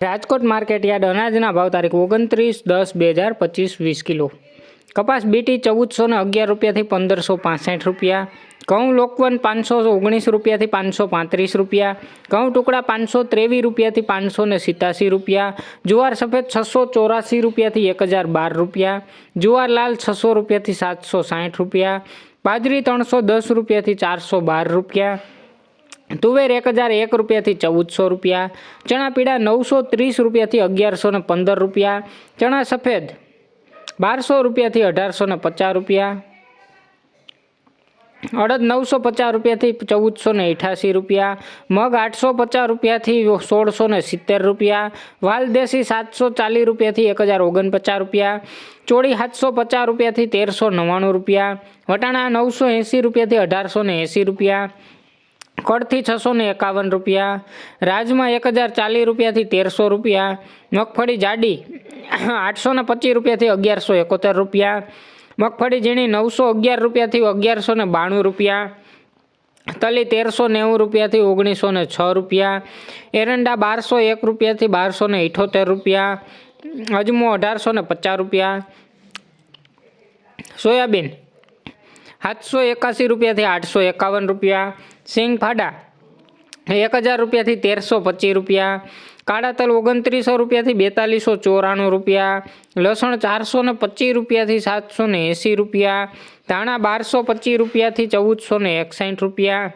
Rajkot market yard અનાજના ભાવ તારીખ 29/10/2025 20 કિલો. કપાસ બીટી 1411 રૂપિયાથી 1565 રૂપિયા. ઘઉં લોકવન 519 રૂપિયાથી 535 રૂપિયા. ઘઉં ટુકડા 523 રૂપિયાથી 587 રૂપિયા. જુવાર સફેદ 684 રૂપિયાથી 1012 રૂપિયા. જુવાર લાલ 600 રૂપિયાથી 760 રૂપિયા. બાજરી 310 રૂપિયાથી 412 રૂપિયા. તુવેર 1001 રૂપિયાથી 1400 રૂપિયા. ચણા પીળા 930 રૂપિયાથી 1115 રૂપિયા. ચણા સફેદ 1200 રૂપિયાથી 1850 રૂપિયા. અડદ 950 રૂપિયાથી 1488 રૂપિયા. મગ 850 રૂપિયાથી 1670 રૂપિયા. વાલ દેશી 740 રૂપિયાથી 1049 રૂપિયા. ચોળી 750 રૂપિયાથી 1399 રૂપિયા. વટાણા 980 રૂપિયાથી 1880 રૂપિયા. કડથી 651 રૂપિયા. રાજમા 1040 રૂપિયાથી 1300 રૂપિયા. મગફળી જાડી 825 રૂપિયાથી 1171 રૂપિયા. મગફળી ઝીણી 911 રૂપિયાથી 1192 રૂપિયા. તલી 1390 રૂપિયાથી 1906 રૂપિયા. એરંડા 1201 રૂપિયાથી 1278 રૂપિયા. અજમો 1850 રૂપિયા. સોયાબીન 781 રૂપિયાથી 851 રૂપિયા. સિંગ ફાડા 1000 રૂપિયાથી 1325 રૂપિયા. કાળા તલ 2900 રૂપિયાથી 4294 રૂપિયા. લસણ 425 રૂપિયાથી 780 રૂપિયા. ધાણા 1225 રૂપિયાથી 1461 રૂપિયા.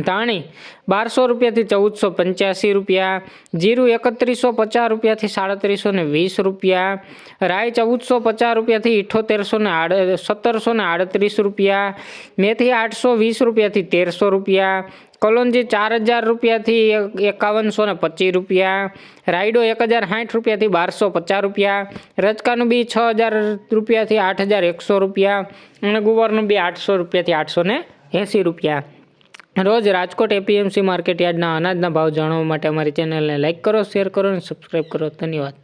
ધાણી 1200 રૂપિયાથી 1485 રૂપિયા. જીરું 3150 રૂપિયાથી 3720 રૂપિયા. રાઈ 1450 રૂપિયાથી 1738 રૂપિયા. મેથી 820 રૂપિયાથી 1300 રૂપિયા. કલોંજી 4000 રૂપિયાથી 5125 રૂપિયા. રાયડો 1060 રૂપિયાથી 1250 રૂપિયા. રચકાનું બી 6000 રૂપિયાથી 8100 રૂપિયા. અને ગુવારનું બી 800 રૂપિયાથી 880 રૂપિયા. રોજ રાજકોટ એપીએમસી માર્કેટ યાર્ડના અનાજના ભાવ જાણવા માટે અમારી ચેનલને લાઇક કરો, શેર કરો અને સબસ્ક્રાઈબ કરો. ધન્યવાદ.